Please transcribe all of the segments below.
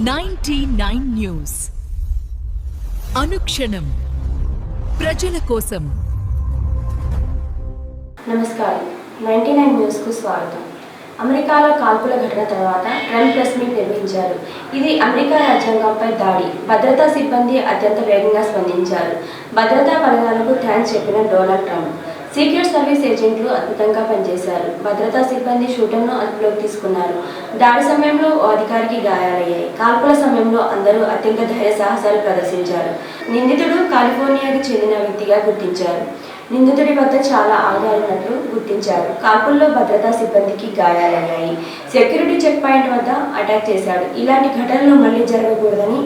99 news అనుక్షణం ప్రజల కోసం. నమస్కారం. 99 న్యూస్ కు స్వాగతం. అమెరికాలో కాల్పుల ఘటన తర్వాత ట్రంప్ ప్రెస్ మీట్ నిర్వహించారు. ఇది అమెరికా రాజ్యాంగంపై దాడి. భద్రతా సిబ్బంది అత్యంత వేగంగా స్పందించారు. భద్రతా బలగాలకు థ్యాంక్స్ చెప్పిన డొనాల్డ్ ట్రంప్. సీక్రెట్ సర్వీస్ ఏజెంట్లు అద్భుతంగా పనిచేశారు. భద్రతా సిబ్బంది షూటర్ను అదుపులోకి తీసుకున్నారు. దాడి సమయంలో ఓ అధికారికి గాయాలయ్యాయి. కాల్పుల సమయంలో అందరూ అత్యంత ధైర్య సాహసాలు ప్రదర్శించారు. నిందితుడు కాలిఫోర్నియాకు చెందిన వ్యక్తిగా గుర్తించారు. నిందితుడి వద్ద చాలా ఆయుధాలున్నట్లు గుర్తించారు. కాల్పుల్లో భద్రతా సిబ్బందికి గాయాలయ్యాయి. సెక్యూరిటీ చెక్ పాయింట్ వద్ద అటాక్ చేశాడు. ఇలాంటి ఘటనలు మళ్లీ జరగకూడదని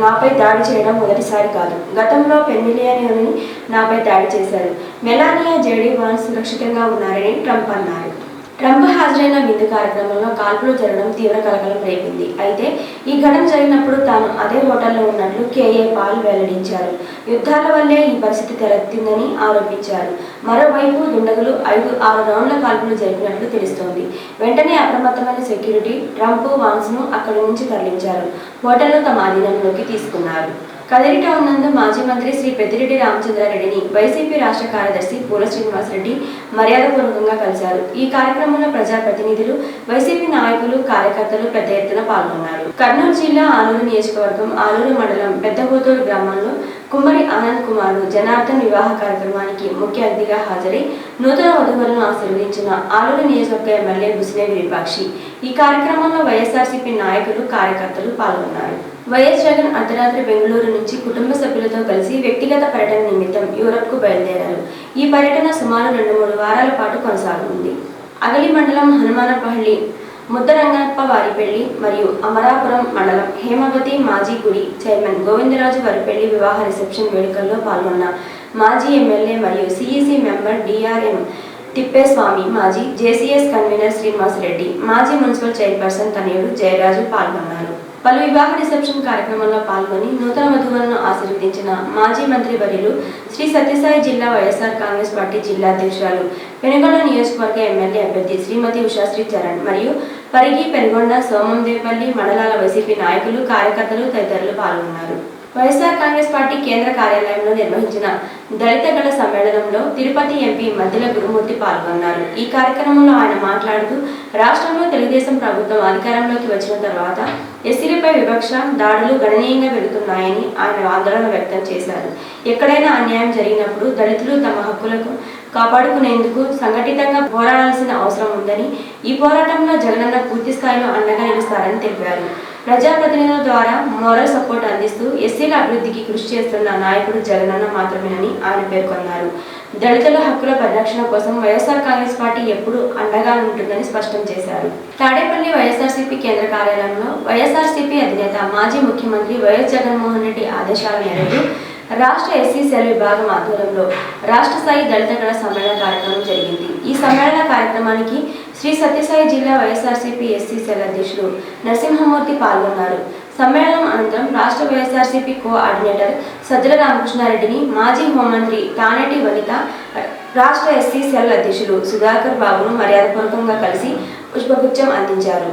నాపై దాడి చేయడం మొదటిసారి కాదు. గతంలో పెన్సిల్వేనియాలోని నాపై దాడి చేశారు. మెలానియా, జేడీ వాన్స్ సురక్షితంగా ఉన్నారని ట్రంప్ అన్నారు. ట్రంప్ హాజరైన విందు కార్యక్రమంలో కాల్పులు జరగడం తీవ్ర కలకలం రేపింది. అయితే ఈ ఘటన జరిగినప్పుడు తాను అదే హోటల్లో ఉన్నట్లు కేఏ పాల్ వెల్లడించారు. యుద్ధాల వల్లే ఈ పరిస్థితి తలెత్తిందని ఆరోపించారు. మరోవైపు దుండగులు 5-6 రౌండ్ల కాల్పులు జరిపినట్లు తెలుస్తోంది. వెంటనే అప్రమత్తమైన సెక్యూరిటీ ట్రంప్, వాన్స్ను అక్కడి నుంచి తరలించారు. హోటల్ను తమ అధీనంలోకి తీసుకున్నారు. కదిరి టౌన్ నందు మాజీ మంత్రి శ్రీ పెద్దిరెడ్డి రామచంద్రారెడ్డిని వైసీపీ రాష్ట్ర కార్యదర్శి పూల శ్రీనివాసరెడ్డి మర్యాదపూర్వకంగా కలిశారు. ఈ కార్యక్రమంలో ప్రజాప్రతినిధులు, వైసీపీ నాయకులు, కార్యకర్తలు పెద్ద ఎత్తున పాల్గొన్నారు. కర్నూలు జిల్లా ఆలూరు నియోజకవర్గం ఆలూరు మండలం పెద్దగోతూరు గ్రామంలో కుమ్మరి ఆనంద్ కుమార్ జనార్దన్ వివాహ కార్యక్రమానికి ముఖ్య అతిథిగా హాజరై నూతన వధువులను ఆశీర్వదించిన ఆలూరు నియోజకవర్గ ఎమ్మెల్యే బుసినేని విరూపాక్షి. ఈ కార్యక్రమంలో వైఎస్ఆర్సీపీ నాయకులు, కార్యకర్తలు పాల్గొన్నారు. వైఎస్ జగన్ అర్ధరాత్రి బెంగళూరు నుంచి కుటుంబ సభ్యులతో కలిసి వ్యక్తిగత పర్యటన నిమిత్తం యూరప్కు బయలుదేరారు. ఈ పర్యటన సుమారు 2-3 వారాల పాటు కొనసాగనుంది. అగలి మండలం హనుమానపల్లి, ముద్దరంగప్ప వారిపల్లి మరియు అమరాపురం మండలం హేమవతి మాజీ గుడి చైర్మన్ గోవిందరాజు వారిపల్లి వివాహ రిసెప్షన్ వేడుకల్లో పాల్గొన్న మాజీ ఎమ్మెల్యే మరియు సిఈసి మెంబర్ డిఆర్ఎం తిప్పేస్వామి, మాజీ జేసీఎస్ కన్వీనర్ శ్రీనివాసరెడ్డి, మాజీ మున్సిపల్ చైర్పర్సన్ తనయుడు జయరాజు పాల్గొన్నారు. పలు వివాహ రిసెప్షన్ కార్యక్రమంలో పాల్గొని నూతన వధువులను ఆశీర్వదించిన మాజీ మంత్రి వర్యులు శ్రీ సత్యసాయి జిల్లా వైఎస్ఆర్ కాంగ్రెస్ పార్టీ జిల్లా అధ్యక్షురాలు, పెనుగొండ నియోజకవర్గ ఎమ్మెల్యే అభ్యర్థి శ్రీమతి ఉషాశ్రీ చరణ్ మరియు పరిగి, పెనుగొండ, సోమందేపల్లి మండలాల వైసీపీ నాయకులు, కార్యకర్తలు తదితరులు పాల్గొన్నారు. వైఎస్ఆర్ కాంగ్రెస్ పార్టీ కేంద్ర కార్యాలయంలో నిర్వహించిన దళిత గళ సమ్మేళనంలో తిరుపతి ఎంపీ మద్దిల గురుమూర్తి పాల్గొన్నారు. ఈ కార్యక్రమంలో ఆయన మాట్లాడుతూ రాష్ట్రంలో తెలుగుదేశం ప్రభుత్వం అధికారంలోకి వచ్చిన తర్వాత ఎస్సీలపై వివక్ష, దాడులు గణనీయంగా పెరుగుతున్నాయని ఆయన ఆందోళన వ్యక్తం చేశారు. ఎక్కడైనా అన్యాయం జరిగినప్పుడు దళితులు తమ హక్కులకు కాపాడుకునేందుకు సంఘటితంగా పోరాడాల్సిన అవసరం ఉందని, ఈ పోరాటంలో జగనన్న పూర్తి స్థాయిలో అండగా నిలుస్తారని తెలిపారు. ప్రజాప్రతినిధుల ద్వారా మోరల్ సపోర్ట్ అందిస్తూ ఎస్సీల అభివృద్ధికి కృషి చేస్తున్న నాయకుడు జగనన్న మాత్రమేనని ఆయన పేర్కొన్నారు. దళితుల హక్కుల పరిరక్షణ కోసం వైఎస్ఆర్ కాంగ్రెస్ పార్టీ ఎప్పుడూ అండగా ఉంటుందని స్పష్టం చేశారు. తాడేపల్లి వైఎస్ఆర్సీపీ కేంద్ర కార్యాలయంలో వైఎస్ఆర్సీపీ అధినేత మాజీ ముఖ్యమంత్రి వైఎస్ జగన్మోహన్ రెడ్డి ఆదేశాల మేరకు రాష్ట్ర ఎస్సీ సెల్ విభాగం ఆధ్వర్యంలో రాష్ట్ర స్థాయి దళిత గళ సమ్మేళన కార్యక్రమం జరిగింది. ఈ సమ్మేళన కార్యక్రమానికి శ్రీ సత్యసాయి జిల్లా వైఎస్ఆర్సీపీ ఎస్సీ సెల్ అధ్యక్షుడు నరసింహమూర్తి పాల్గొన్నారు. సమ్మేళనం అనంతరం రాష్ట్ర వైఎస్ఆర్సీపీ కోఆర్డినేటర్ సజ్జల రామకృష్ణారెడ్డిని మాజీ హోంమంత్రి తానేటి వనిత, రాష్ట్ర ఎస్సీ సెల్ అధ్యక్షుడు సుధాకర్ బాబును మర్యాదపూర్వకంగా కలిసి పుష్పగుచ్చం అందించారు.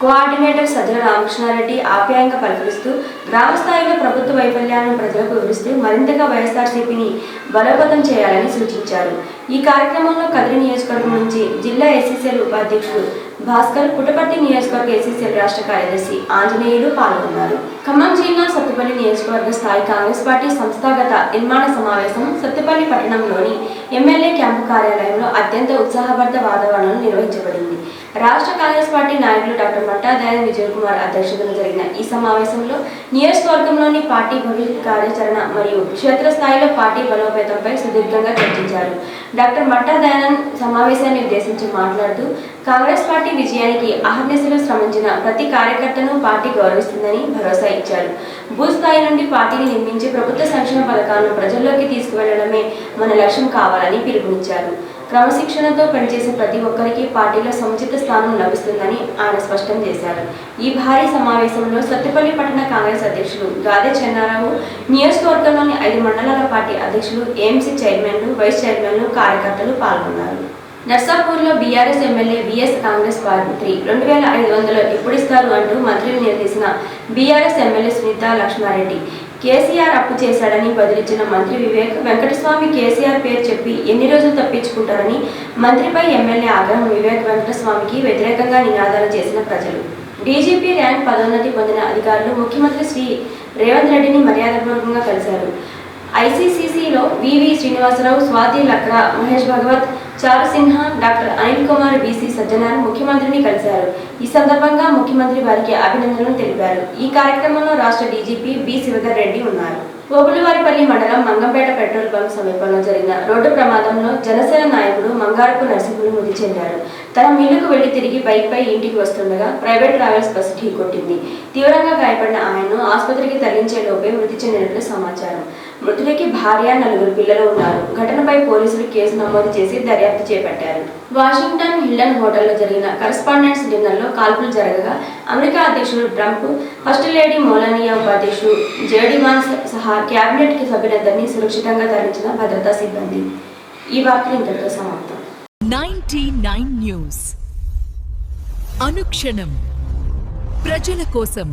కోఆర్డినేటర్ సజ్జల రామకృష్ణారెడ్డి ఆప్యాయంగా పలకరిస్తూ గ్రామ స్థాయిలో ప్రభుత్వ వైఫల్యాలను ప్రజలకు వివరిస్తూ మరింతగా వైఎస్ఆర్సీపీని బలోపేతం చేయాలని సూచించారు. ఈ కార్యక్రమంలో కదిరి నియోజకవర్గం నుంచి జిల్లా ఎస్సీసీఎల్ ఉపాధ్యక్షుడు భాస్కర్, పుట్టపర్తి నియోజకవర్గ ఎస్సీసీఎల్ రాష్ట్ర కార్యదర్శి ఆంజనేయులు పాల్గొన్నారు. ఖమ్మం జిల్లా సత్తుపల్లి నియోజకవర్గ స్థాయి కాంగ్రెస్ పార్టీ సంస్థాగత నిర్మాణ సమావేశం సత్తుపల్లి పట్టణంలోని ఎమ్మెల్యే క్యాంపు కార్యాలయంలో అత్యంత ఉత్సాహభరిత వాతావరణంలో నిర్వహించబడింది. రాష్ట్ర కాంగ్రెస్ పార్టీ నాయకులు డాక్టర్ మట్టా దయాన్ విజయ్ కుమార్ అధ్యక్షతన జరిగిన ఈ సమావేశంలో నియోజకవర్గంలోని పార్టీ భవిష్యత్ కార్యాచరణ మరియు క్షేత్రస్థాయిలో పార్టీ బలోపేతంపై సుదీర్ఘంగా చర్చించారు. డాక్టర్ మట్టా దయానంద్ సమావేశాన్ని ఉద్దేశించి మాట్లాడుతూ కాంగ్రెస్ పార్టీ విజయానికి అహర్నిశలు శ్రమించిన ప్రతి కార్యకర్తను పార్టీ గౌరవిస్తుందని భరోసా ఇచ్చారు. బూత్ స్థాయి నుండి పార్టీని నిర్మించి ప్రభుత్వ సంక్షేమ పథకాలను ప్రజల్లోకి తీసుకువెళ్లడమే మన లక్ష్యం కావాలని పిలుపునిచ్చారు. క్రమశిక్షణతో పనిచేసే ప్రతి ఒక్కరికి పార్టీలో సముచిత స్థానం లభిస్తుందని ఆయన స్పష్టం చేశారు. ఈ భారీ సమావేశంలో సత్తుపల్లి పట్టణ కాంగ్రెస్ అధ్యక్షులు గాదే చెన్నారావు, నియోజకవర్గంలోని 5 మండలాల పార్టీ అధ్యక్షులు, ఏఎంసీ చైర్మన్లు, వైస్ చైర్మన్లు, కార్యకర్తలు పాల్గొన్నారు. నర్సాపూర్లో బీఆర్ఎస్ ఎమ్మెల్యే బీఎస్ కాంగ్రెస్ పార్టీ 2500 ఎప్పుడిస్తారు అంటూ మంత్రిని నిలదీసిన BRS MLA Sunitha Laxma Reddy. KCR అప్పు చేశాడని బదిలిచ్చిన మంత్రి వెంకటస్వామి కేసీఆర్ పేరు చెప్పి ఎన్ని రోజులు తప్పించుకుంటారని మంత్రిపై ఎమ్మెల్యే ఆగ్రహం. వెంకటస్వామికి వ్యతిరేకంగా నినాదాలు చేసిన ప్రజలు. డీజీపీ ర్యాంక్ పదోన్నతి పొందిన అధికారులు ముఖ్యమంత్రి శ్రీ రేవంత్ రెడ్డిని మర్యాదపూర్వకంగా కలిశారు. ఐసీసీలో వివి శ్రీనివాసరావు, స్వాతి లక్రా, మహేష్ భగవత్, చారు సిన్హా, డాక్టర్ అనిల్ కుమార్, బీసీ సజ్జనార్ ముఖ్యమంత్రిని కలిశారు. ఈ సందర్భంగా ముఖ్యమంత్రి వారికి అభినందనలు తెలిపారు. ఈ కార్యక్రమంలో రాష్ట్ర డీజీపీ బి శివధర్ రెడ్డి ఉన్నారు. ఓబులవారిపల్లి మండలం మంగంపేట పెట్రోల్ బంక్ సమీపంలో జరిగిన రోడ్డు ప్రమాదంలో జనసేన నాయకుడు మంగారపు నరసింహులు మృతి చెందారు. తన మిల్లుకు వెళ్లి తిరిగి బైక్పై ఇంటికి వస్తుండగా ప్రైవేట్ ట్రావెల్స్ బస్సు ఢీకొట్టింది. తీవ్రంగా గాయపడిన ఆయన్ను ఆసుపత్రికి తరలించే లోపే మృతి చెందినట్లు సమాచారం. మృతుడికి భార్య, 4 పిల్లలు ఉన్నారు. ఘటనపై పోలీసులు కేసు నమోదు చేసి దర్యాప్తు చేపట్టారు. వాషింగ్టన్ హిల్టన్ హోటల్లో జరిగిన కరస్పాండెంట్స్ డిన్నర్లో కాల్పులు జరగగా అమెరికా అధ్యక్షుడు ట్రంప్, ఫస్ట్ లేడీ మెలానియా, ఉపాధ్యక్షుడు జేడీ వాన్స్ సహా క్యాబినెట్ సభ్యులందరినీ సురక్షితంగా తరలించిన భద్రతా సిబ్బంది. ఈ వార్తలు ఇంతటితో సమాప్తం. 99 న్యూస్ అనుక్షణం ప్రజల కోసం.